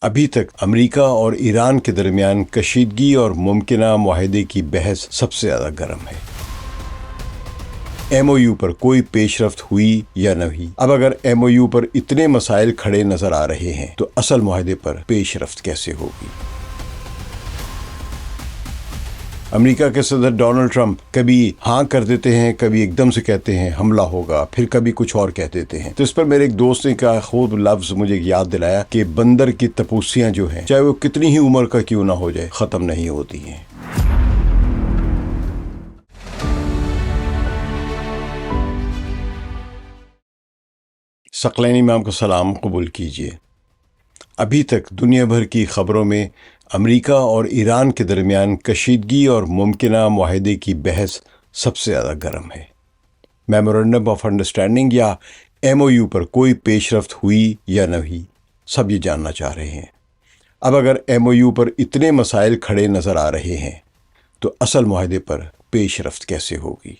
ابھی تک امریکہ اور ایران کے درمیان کشیدگی اور ممکنہ معاہدے کی بحث سب سے زیادہ گرم ہے۔ ایم او یو پر کوئی پیش رفت ہوئی یا نہ ہوئی۔ اب اگر ایم او یو پر اتنے مسائل کھڑے نظر آ رہے ہیں تو اصل معاہدے پر پیش رفت کیسے ہوگی؟ امریکہ کے صدر ڈونلڈ ٹرمپ کبھی ہاں کر دیتے ہیں، کبھی ایک دم سے کہتے ہیں حملہ ہوگا، پھر کبھی کچھ اور کہہ دیتے ہیں۔ تو اس پر میرے ایک دوست نے کہا خوب لفظ مجھے یاد دلایا کہ بندر کی تپوسیاں جو ہیں، چاہے وہ کتنی ہی عمر کا کیوں نہ ہو جائے، ختم نہیں ہوتی ہیں۔ ثقلین امام کا سلام قبول کیجیے۔ ابھی تک دنیا بھر کی خبروں میں امریکہ اور ایران کے درمیان کشیدگی اور ممکنہ معاہدے کی بحث سب سے زیادہ گرم ہے۔ میمورنڈم آف انڈرسٹینڈنگ یا ایم او یو پر کوئی پیش رفت ہوئی یا نہ ہوئی، سب یہ جاننا چاہ رہے ہیں۔ اب اگر ایم او یو پر اتنے مسائل کھڑے نظر آ رہے ہیں تو اصل معاہدے پر پیش رفت کیسے ہوگی؟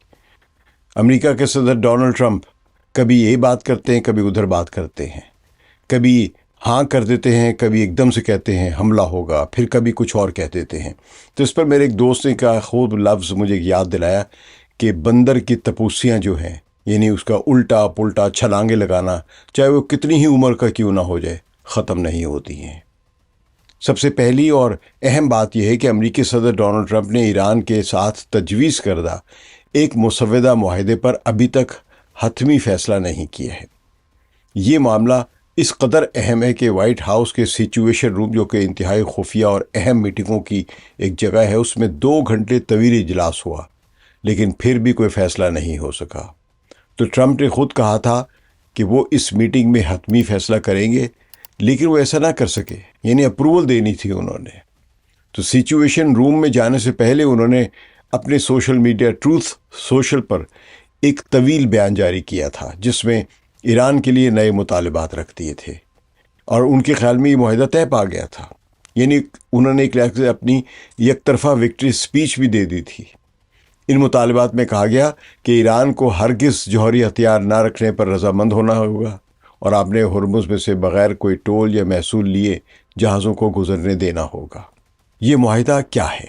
امریکہ کے صدر ڈونلڈ ٹرمپ کبھی یہ بات کرتے ہیں، کبھی ادھر بات کرتے ہیں، کبھی ہاں کر دیتے ہیں، کبھی ایک دم سے کہتے ہیں حملہ ہوگا، پھر کبھی کچھ اور کہہ دیتے ہیں۔ تو اس پر میرے ایک دوست نے کہا خوب لفظ مجھے یاد دلایا کہ بندر کی تپوسیاں جو ہیں، یعنی اس کا الٹا پلٹا چھلانگے لگانا، چاہے وہ کتنی ہی عمر کا کیوں نہ ہو جائے، ختم نہیں ہوتی ہیں۔ سب سے پہلی اور اہم بات یہ ہے کہ امریکی صدر ڈونلڈ ٹرمپ نے ایران کے ساتھ تجویز کردہ ایک مسودہ معاہدے پر ابھی تک حتمی فیصلہ نہیں کیا ہے۔ یہ معاملہ اس قدر اہم ہے کہ وائٹ ہاؤس کے سچویشن روم، جو کہ انتہائی خفیہ اور اہم میٹنگوں کی ایک جگہ ہے، اس میں 2 گھنٹے طویل اجلاس ہوا، لیکن پھر بھی کوئی فیصلہ نہیں ہو سکا۔ تو ٹرمپ نے خود کہا تھا کہ وہ اس میٹنگ میں حتمی فیصلہ کریں گے، لیکن وہ ایسا نہ کر سکے، یعنی اپروول دینی تھی انہوں نے۔ تو سچویشن روم میں جانے سے پہلے انہوں نے اپنے سوشل میڈیا ٹروتھ سوشل پر ایک طویل بیان جاری کیا تھا، جس میں ایران کے لیے نئے مطالبات رکھ دیے تھے، اور ان کے خیال میں یہ معاہدہ طے پا گیا تھا۔ یعنی انہوں نے ایک لحاظ سے اپنی یک طرفہ وکٹری سپیچ بھی دے دی تھی۔ ان مطالبات میں کہا گیا کہ ایران کو ہرگز جوہری ہتھیار نہ رکھنے پر رضامند ہونا ہوگا، اور آپ نے ہرمز میں سے بغیر کوئی ٹول یا محصول لیے جہازوں کو گزرنے دینا ہوگا۔ یہ معاہدہ کیا ہے؟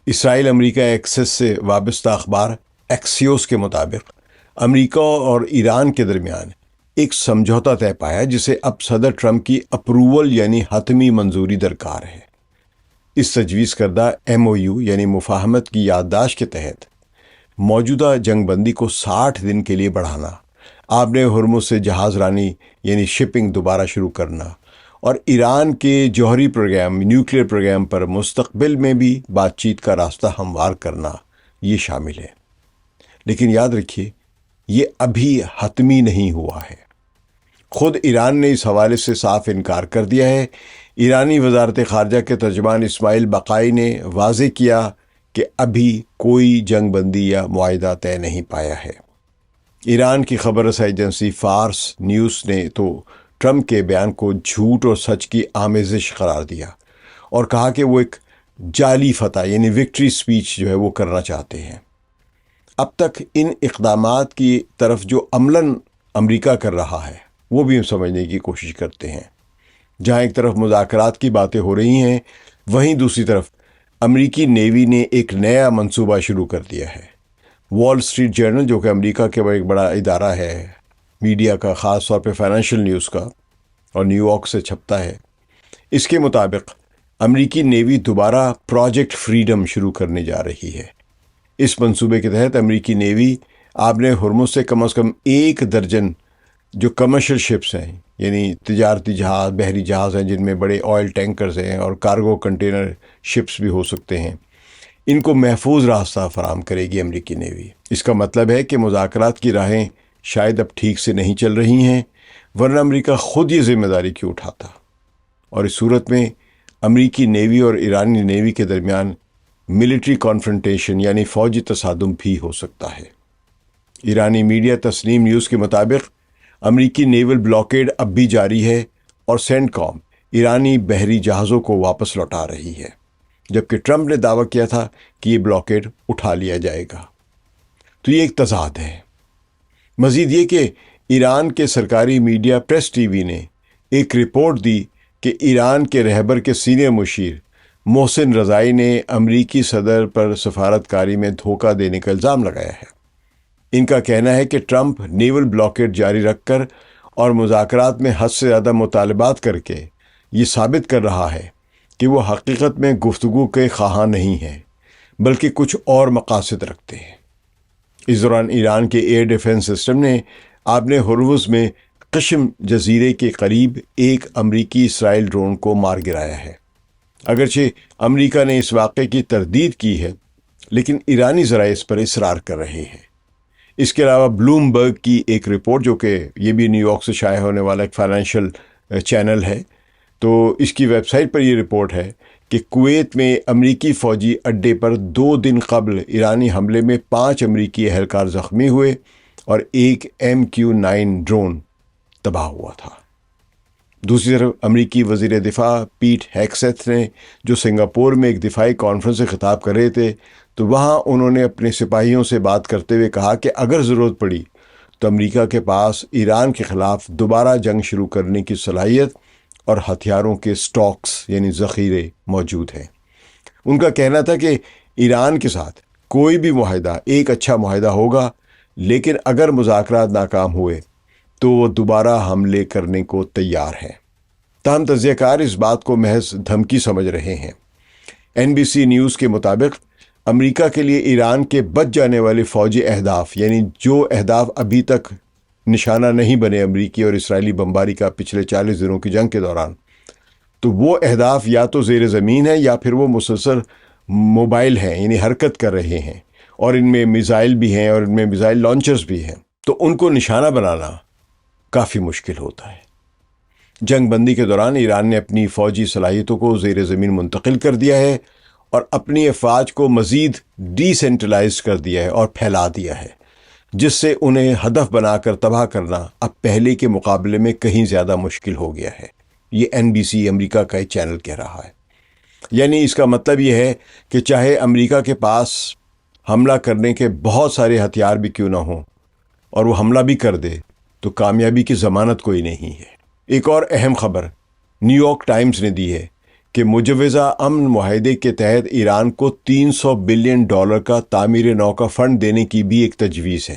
اسرائیل امریکہ ایکسس سے وابستہ اخبار ایکسیوس کے مطابق امریکہ اور ایران کے درمیان ایک سمجھوتہ طے پایا، جسے اب صدر ٹرمپ کی اپروول یعنی حتمی منظوری درکار ہے۔ اس تجویز کردہ ایم او یو یعنی مفاہمت کی یادداشت کے تحت موجودہ جنگ بندی کو 60 دن کے لیے بڑھانا، آپ نے ہرمز سے جہاز رانی یعنی شپنگ دوبارہ شروع کرنا، اور ایران کے جوہری پروگرام نیوکلیئر پروگرام پر مستقبل میں بھی بات چیت کا راستہ ہموار کرنا، یہ شامل ہے۔ لیکن یاد رکھیے، یہ ابھی حتمی نہیں ہوا ہے۔ خود ایران نے اس حوالے سے صاف انکار کر دیا ہے۔ ایرانی وزارت خارجہ کے ترجمان اسماعیل بقائی نے واضح کیا کہ ابھی کوئی جنگ بندی یا معاہدہ طے نہیں پایا ہے۔ ایران کی خبر رسائی ایجنسی فارس نیوز نے تو ٹرمپ کے بیان کو جھوٹ اور سچ کی آمیزش قرار دیا، اور کہا کہ وہ ایک جعلی فتح یعنی وکٹری سپیچ جو ہے وہ کرنا چاہتے ہیں۔ اب تک ان اقدامات کی طرف جو عملاً امریکہ کر رہا ہے، وہ بھی ہم سمجھنے کی کوشش کرتے ہیں۔ جہاں ایک طرف مذاکرات کی باتیں ہو رہی ہیں، وہیں دوسری طرف امریکی نیوی نے ایک نیا منصوبہ شروع کر دیا ہے۔ وال اسٹریٹ جرنل، جو کہ امریکہ کے ایک بڑا ادارہ ہے میڈیا کا، خاص طور پہ فائنینشیل نیوز کا، اور نیو یارک سے چھپتا ہے، اس کے مطابق امریکی نیوی دوبارہ پروجیکٹ فریڈم شروع کرنے جا رہی ہے۔ اس منصوبے کے تحت امریکی نیوی آپ نے ہرمز سے کم 1 درجن جو کمرشل شپس ہیں، یعنی تجارتی جہاز، بحری جہاز ہیں جن میں بڑے آئل ٹینکرز ہیں اور کارگو کنٹینر شپس بھی ہو سکتے ہیں، ان کو محفوظ راستہ فراہم کرے گی امریکی نیوی۔ اس کا مطلب ہے کہ مذاکرات کی راہیں شاید اب ٹھیک سے نہیں چل رہی ہیں، ورنہ امریکہ خود یہ ذمہ داری کیوں اٹھاتا؟ اور اس صورت میں امریکی نیوی اور ایرانی نیوی کے درمیان ملٹری کانفرنٹیشن یعنی فوجی تصادم بھی ہو سکتا ہے۔ ایرانی میڈیا تسنیم نیوز کے مطابق امریکی نیول بلاکیڈ اب بھی جاری ہے، اور سینٹ کام ایرانی بحری جہازوں کو واپس لوٹا رہی ہے، جبکہ ٹرمپ نے دعویٰ کیا تھا کہ یہ بلاکیڈ اٹھا لیا جائے گا۔ تو یہ ایک تضاد ہے۔ مزید یہ کہ ایران کے سرکاری میڈیا پریس ٹی وی نے ایک رپورٹ دی کہ ایران کے رہبر کے سینئر مشیر محسن رضائی نے امریکی صدر پر سفارتکاری میں دھوکہ دینے کا الزام لگایا ہے۔ ان کا کہنا ہے کہ ٹرمپ نیول بلاکیڈ جاری رکھ کر اور مذاکرات میں حد سے زیادہ مطالبات کر کے یہ ثابت کر رہا ہے کہ وہ حقیقت میں گفتگو کے خواہاں نہیں ہیں بلکہ کچھ اور مقاصد رکھتے ہیں۔ اس دوران ایران کے ایئر ڈیفنس سسٹم نے آبِ ہرمز میں قشم جزیرے کے قریب ایک امریکی اسرائیل ڈرون کو مار گرایا ہے۔ اگرچہ امریکہ نے اس واقعے کی تردید کی ہے، لیکن ایرانی ذرائع اس پر اصرار کر رہے ہیں۔ اس کے علاوہ بلومبرگ کی ایک رپورٹ، جو کہ یہ بھی نیو یارک سے شائع ہونے والا ایک فائنینشیل چینل ہے، تو اس کی ویب سائٹ پر یہ رپورٹ ہے کہ کویت میں امریکی فوجی اڈے پر 2 دن قبل ایرانی حملے میں 5 امریکی اہلکار زخمی ہوئے اور ایک MQ-9 ڈرون تباہ ہوا تھا۔ دوسری طرف امریکی وزیر دفاع پیٹ ہیگسیتھ نے، جو سنگاپور میں ایک دفاعی کانفرنس سے خطاب کر رہے تھے، تو وہاں انہوں نے اپنے سپاہیوں سے بات کرتے ہوئے کہا کہ اگر ضرورت پڑی تو امریکہ کے پاس ایران کے خلاف دوبارہ جنگ شروع کرنے کی صلاحیت اور ہتھیاروں کے سٹاکس یعنی ذخیرے موجود ہیں۔ ان کا کہنا تھا کہ ایران کے ساتھ کوئی بھی معاہدہ ایک اچھا معاہدہ ہوگا، لیکن اگر مذاکرات ناکام ہوئے تو وہ دوبارہ حملے کرنے کو تیار ہے۔ تاہم تجزیہ کار اس بات کو محض دھمکی سمجھ رہے ہیں۔ NBC نیوز کے مطابق امریکہ کے لیے ایران کے بچ جانے والے فوجی اہداف، یعنی جو اہداف ابھی تک نشانہ نہیں بنے امریکی اور اسرائیلی بمباری کا پچھلے 40 دنوں کی جنگ کے دوران، تو وہ اہداف یا تو زیر زمین ہیں یا پھر وہ مسلسل موبائل ہیں، یعنی حرکت کر رہے ہیں، اور ان میں میزائل بھی ہیں اور ان میں میزائل لانچرز بھی ہیں، تو ان کو نشانہ بنانا کافی مشکل ہوتا ہے۔ جنگ بندی کے دوران ایران نے اپنی فوجی صلاحیتوں کو زیر زمین منتقل کر دیا ہے اور اپنی افواج کو مزید ڈی سینٹرلائز کر دیا ہے اور پھیلا دیا ہے، جس سے انہیں ہدف بنا کر تباہ کرنا اب پہلے کے مقابلے میں کہیں زیادہ مشکل ہو گیا ہے۔ یہ NBC امریکہ کا ایک چینل کہہ رہا ہے۔ یعنی اس کا مطلب یہ ہے کہ چاہے امریکہ کے پاس حملہ کرنے کے بہت سارے ہتھیار بھی کیوں نہ ہوں اور وہ حملہ بھی کر دے، تو کامیابی کی ضمانت کوئی نہیں ہے۔ ایک اور اہم خبر نیو یارک ٹائمز نے دی ہے کہ مجوزہ امن معاہدے کے تحت ایران کو $300 بلین کا تعمیر نو کا فنڈ دینے کی بھی ایک تجویز ہے۔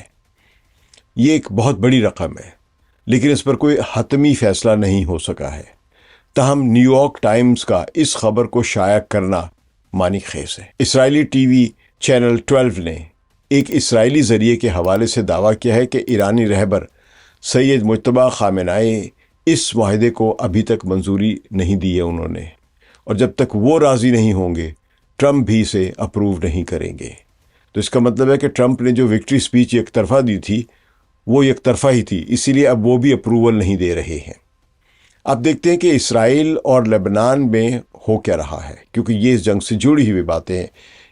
یہ ایک بہت بڑی رقم ہے، لیکن اس پر کوئی حتمی فیصلہ نہیں ہو سکا ہے۔ تاہم نیو یارک ٹائمز کا اس خبر کو شائع کرنا معنی خیز ہے۔ اسرائیلی ٹی وی چینل 12 نے ایک اسرائیلی ذریعے کے حوالے سے دعویٰ کیا ہے کہ ایرانی رہبر سید مجتبیٰ خامنہئی اس معاہدے کو ابھی تک منظوری نہیں دی ہے انہوں نے، اور جب تک وہ راضی نہیں ہوں گے ٹرمپ بھی اسے اپروو نہیں کریں گے۔ تو اس کا مطلب ہے کہ ٹرمپ نے جو وکٹری سپیچ یک طرفہ دی تھی وہ یک طرفہ ہی تھی، اسی لیے اب وہ بھی اپروول نہیں دے رہے ہیں۔ اب دیکھتے ہیں کہ اسرائیل اور لبنان میں ہو کیا رہا ہے، کیونکہ یہ اس جنگ سے جڑی ہوئی باتیں ہیں۔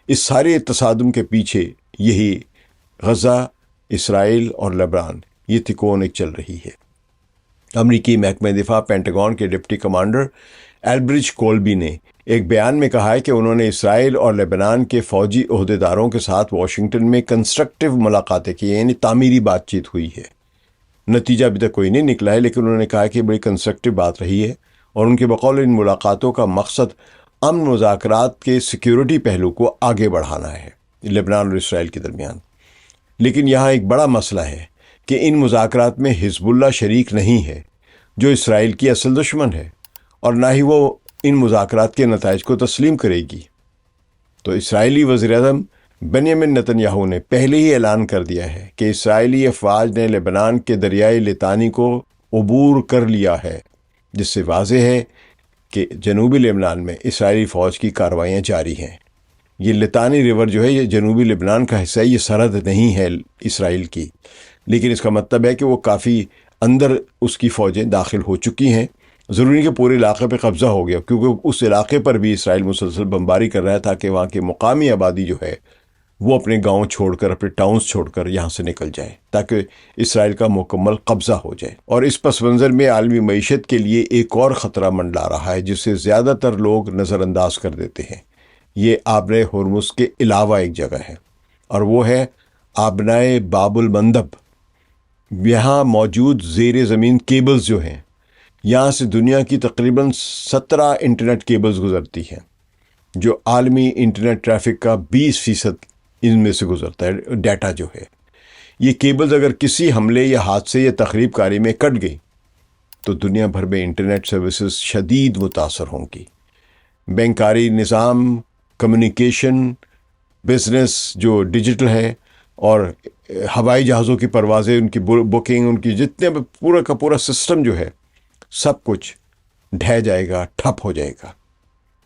اس سارے تصادم کے پیچھے یہی غزہ، اسرائیل اور لبنان، یہ تکون ایک چل رہی ہے۔ امریکی محکمہ دفاع پینٹاگون کے ڈپٹی کمانڈر ایلبرج کولبی نے ایک بیان میں کہا ہے کہ انہوں نے اسرائیل اور لبنان کے فوجی عہدیداروں کے ساتھ واشنگٹن میں کنسٹرکٹیو ملاقاتیں کی ہیں، یعنی تعمیری بات چیت ہوئی ہے۔ نتیجہ ابھی تک کوئی نہیں نکلا ہے، لیکن انہوں نے کہا کہ بڑی کنسٹرکٹیو بات رہی ہے، اور ان کے بقول ان ملاقاتوں کا مقصد امن مذاکرات کے سیکیورٹی پہلو کو آگے بڑھانا ہے لبنان اور اسرائیل کے درمیان۔ لیکن یہاں ایک بڑا مسئلہ ہے کہ ان مذاکرات میں حزب اللہ شریک نہیں ہے، جو اسرائیل کی اصل دشمن ہے، اور نہ ہی وہ ان مذاکرات کے نتائج کو تسلیم کرے گی۔ تو اسرائیلی وزیر اعظم بنیامن نتن یاہو نے پہلے ہی اعلان کر دیا ہے کہ اسرائیلی افواج نے لبنان کے دریائے لطانی کو عبور کر لیا ہے، جس سے واضح ہے کہ جنوبی لبنان میں اسرائیلی فوج کی کارروائیاں جاری ہیں۔ یہ لطانی ریور جو ہے یہ جنوبی لبنان کا حصہ ہے، یہ سرحد نہیں ہے اسرائیل کی، لیکن اس کا مطلب ہے کہ وہ کافی اندر اس کی فوجیں داخل ہو چکی ہیں۔ ضروری نہیں کہ پورے علاقے پہ قبضہ ہو گیا، کیونکہ اس علاقے پر بھی اسرائیل مسلسل بمباری کر رہا تھا کہ وہاں کی مقامی آبادی جو ہے وہ اپنے گاؤں چھوڑ کر، اپنے ٹاؤنز چھوڑ کر یہاں سے نکل جائے، تاکہ اسرائیل کا مکمل قبضہ ہو جائے۔ اور اس پس منظر میں عالمی معیشت کے لیے ایک اور خطرہ منڈلا رہا ہے، جسے زیادہ تر لوگ نظر انداز کر دیتے ہیں۔ یہ آبِ ہرمز کے علاوہ ایک جگہ ہے، اور وہ ہے آبنائے باب المندب۔ یہاں موجود زیر زمین کیبلز جو ہیں یہاں سے دنیا کی تقریباً 17 انٹرنیٹ کیبلز گزرتی ہیں، جو عالمی انٹرنیٹ ٹریفک کا 20% ان میں سے گزرتا ہے ڈیٹا جو ہے۔ یہ کیبلز اگر کسی حملے یا حادثے یا تخریب کاری میں کٹ گئی تو دنیا بھر میں انٹرنیٹ سروسز شدید متاثر ہوں گی۔ بینکاری نظام، کمیونیکیشن، بزنس جو ڈیجیٹل ہے، اور ہوائی جہازوں کی پروازیں، ان کی بکنگ، ان کی جتنے پورا کا پورا سسٹم جو ہے سب کچھ ڈھہ جائے گا، ٹھپ ہو جائے گا۔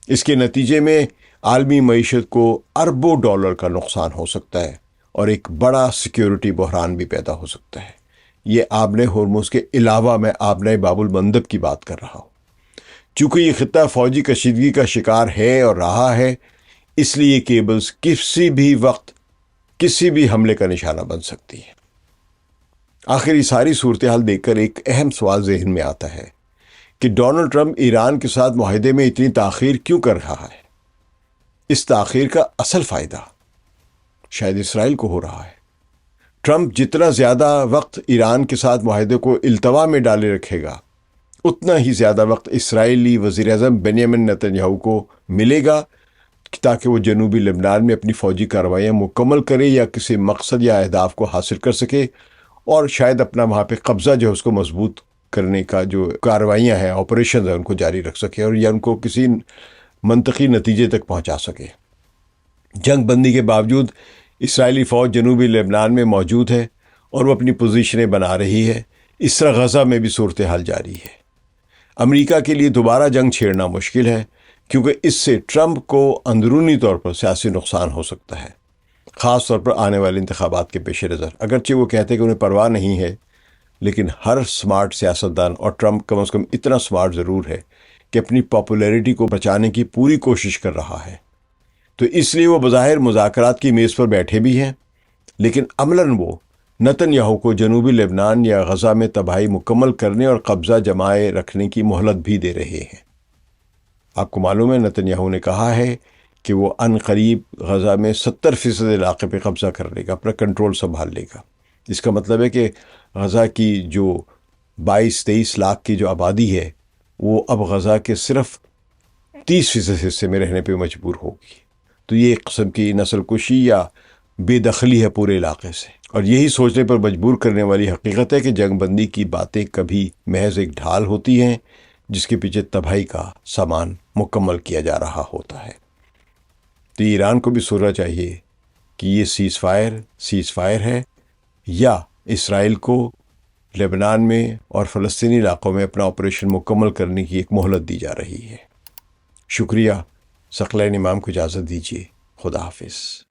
اس کے نتیجے میں عالمی معیشت کو اربوں ڈالر کا نقصان ہو سکتا ہے اور ایک بڑا سیکیورٹی بحران بھی پیدا ہو سکتا ہے۔ یہ آبنۂ ہرمز کے علاوہ میں آبنۂ باب المندب کی بات کر رہا ہوں۔ چونکہ یہ خطہ فوجی کشیدگی کا شکار ہے اور رہا ہے، اس لیے یہ کیبلز کسی بھی وقت کسی بھی حملے کا نشانہ بن سکتی ہیں۔ آخر یہ ساری صورتحال دیکھ کر ایک اہم سوال ذہن میں آتا ہے کہ ڈونلڈ ٹرمپ ایران کے ساتھ معاہدے میں اتنی تاخیر کیوں کر رہا ہے؟ اس تاخیر کا اصل فائدہ شاید اسرائیل کو ہو رہا ہے۔ ٹرمپ جتنا زیادہ وقت ایران کے ساتھ معاہدے کو التوا میں ڈالے رکھے گا، اتنا ہی زیادہ وقت اسرائیلی وزیر اعظم بنیامن نتن یاہو کو ملے گا تاکہ وہ جنوبی لبنان میں اپنی فوجی کارروائیاں مکمل کرے یا کسی مقصد یا اہداف کو حاصل کر سکے، اور شاید اپنا وہاں پہ قبضہ جو ہے اس کو مضبوط کرنے کا جو کارروائیاں ہیں، آپریشنز ہیں، ان کو جاری رکھ سکے اور یا ان کو کسی منطقی نتیجے تک پہنچا سکے۔ جنگ بندی کے باوجود اسرائیلی فوج جنوبی لبنان میں موجود ہے اور وہ اپنی پوزیشنیں بنا رہی ہے۔ اس طرح غزہ میں بھی صورتحال جاری ہے۔ امریکہ کے لیے دوبارہ جنگ چھیڑنا مشکل ہے، کیونکہ اس سے ٹرمپ کو اندرونی طور پر سیاسی نقصان ہو سکتا ہے، خاص طور پر آنے والے انتخابات کے پیش نظر۔ اگرچہ وہ کہتے ہیں کہ انہیں پرواہ نہیں ہے، لیکن ہر سمارٹ سیاستدان، اور ٹرمپ کم از کم اتنا سمارٹ ضرور ہے کہ اپنی پاپولیرٹی کو بچانے کی پوری کوشش کر رہا ہے، تو اس لیے وہ بظاہر مذاکرات کی میز پر بیٹھے بھی ہیں، لیکن عملاً وہ نتن یاہو کو جنوبی لبنان یا غزہ میں تباہی مکمل کرنے اور قبضہ جمائے رکھنے کی مہلت بھی دے رہے ہیں۔ آپ کو معلوم ہے نتن یاہو نے کہا ہے کہ وہ ان قریب غزہ میں 70% علاقے پہ قبضہ کر لے گا، اپنا کنٹرول سنبھال لے گا۔ اس کا مطلب ہے کہ غزہ کی جو 22-23 لاکھ کی جو آبادی ہے، وہ اب غزہ کے صرف 30% حصے میں رہنے پہ مجبور ہوگی۔ تو یہ ایک قسم کی نسل کشی یا بے دخلی ہے پورے علاقے سے، اور یہی سوچنے پر مجبور کرنے والی حقیقت ہے کہ جنگ بندی کی باتیں کبھی محض ایک ڈھال ہوتی ہیں جس کے پیچھے تباہی کا سامان مکمل کیا جا رہا ہوتا ہے۔ تو ایران کو بھی سوچنا چاہیے کہ یہ سیز فائر ہے، یا اسرائیل کو لبنان میں اور فلسطینی علاقوں میں اپنا آپریشن مکمل کرنے کی ایک مہلت دی جا رہی ہے۔ شکریہ۔ ثقلین امام کو اجازت دیجیے۔ خدا حافظ۔